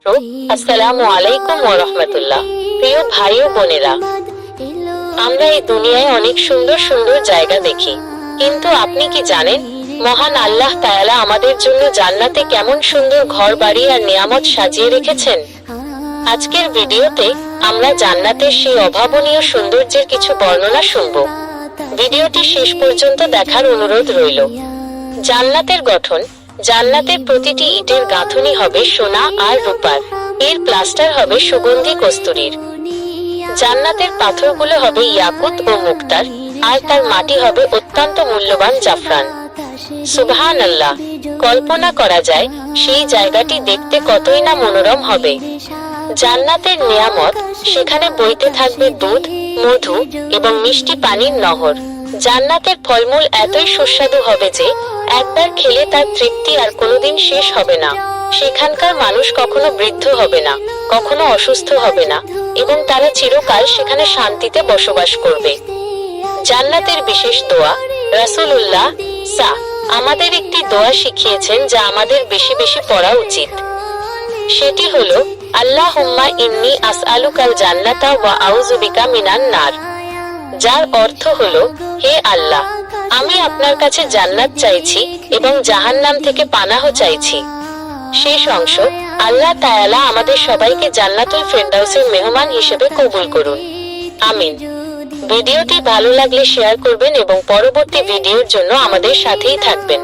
আসসালামু আলাইকুম ওয়া রাহমাতুল্লাহ। প্রিয় ভাই ও বোনেরা, আমরা এই দুনিয়ায় অনেক সুন্দর সুন্দর জায়গা দেখি, কিন্তু আপনি কি জানেন মহান আল্লাহ তাআলা আমাদের জন্য জান্নাতে কেমন সুন্দর ঘর বাড়ি আর নিয়ামত সাজিয়ে রেখেছেন? আজকের ভিডিওতে আমরা জান্নাতের সেই অভাবনীয় সৌন্দর্যের কিছু বর্ণনা শুনব। ভিডিওটি শেষ পর্যন্ত দেখার অনুরোধ রইল। জান্নাতের গঠন। জান্নাতের প্রতিটি ইটের গাঁথনি হবে সোনা আর রূপার। এর প্লাস্টার হবে সুগন্ধি কস্তুরীর। জান্নাতের পাথরগুলো হবে ইয়াকুত ও মুক্তার, আর তার মাটি হবে অত্যন্ত মূল্যবান জাফরান। সুবহানাল্লাহ! কল্পনা করা যায় সেই জায়গাটি দেখতে কতই না মনোরম হবে। জান্নাতের নিয়ামত। সেখানে বইতে থাকবে দুধ, মধু এবং মিষ্টি পানির নহর। জান্নাতের ফলমূল এতই সুস্বাদু হবে যে একবার খেলে তার তৃপ্তি আর কোনোদিন শেষ হবে না। সেখানকার মানুষ কখনো বৃদ্ধ হবে না, কখনো অসুস্থ হবে না, এবং তারা চিরকাল সেখানে শান্তিতে বসবাস করবে। জান্নাতের বিশেষ দোয়া। রাসূলুল্লাহ আমাদের একটি দোয়া শিখিয়েছেন যা আমাদের বেশি বেশি পড়া উচিত। সেটি হলো, আল্লাহুম্মা ইন্নী আসআলুকাল জান্নাতা ওয়া আউযু বিকা মিনান নার, যার অর্থ হলো, হে আল্লাহ, আমি আপনার কাছে জান্নাত চাইছি এবং জাহান্নাম থেকে পানাহ চাইছি। শেষ অংশ। আল্লাহ তাআলা আমাদের সবাইকে জান্নাতুল ফেরদাউসের মেহমান হিসেবে কবুল করুন। আমিন। ভিডিওটি ভালো লাগলে শেয়ার করবেন এবং পরবর্তী ভিডিওর জন্য আমাদের সাথেই থাকবেন।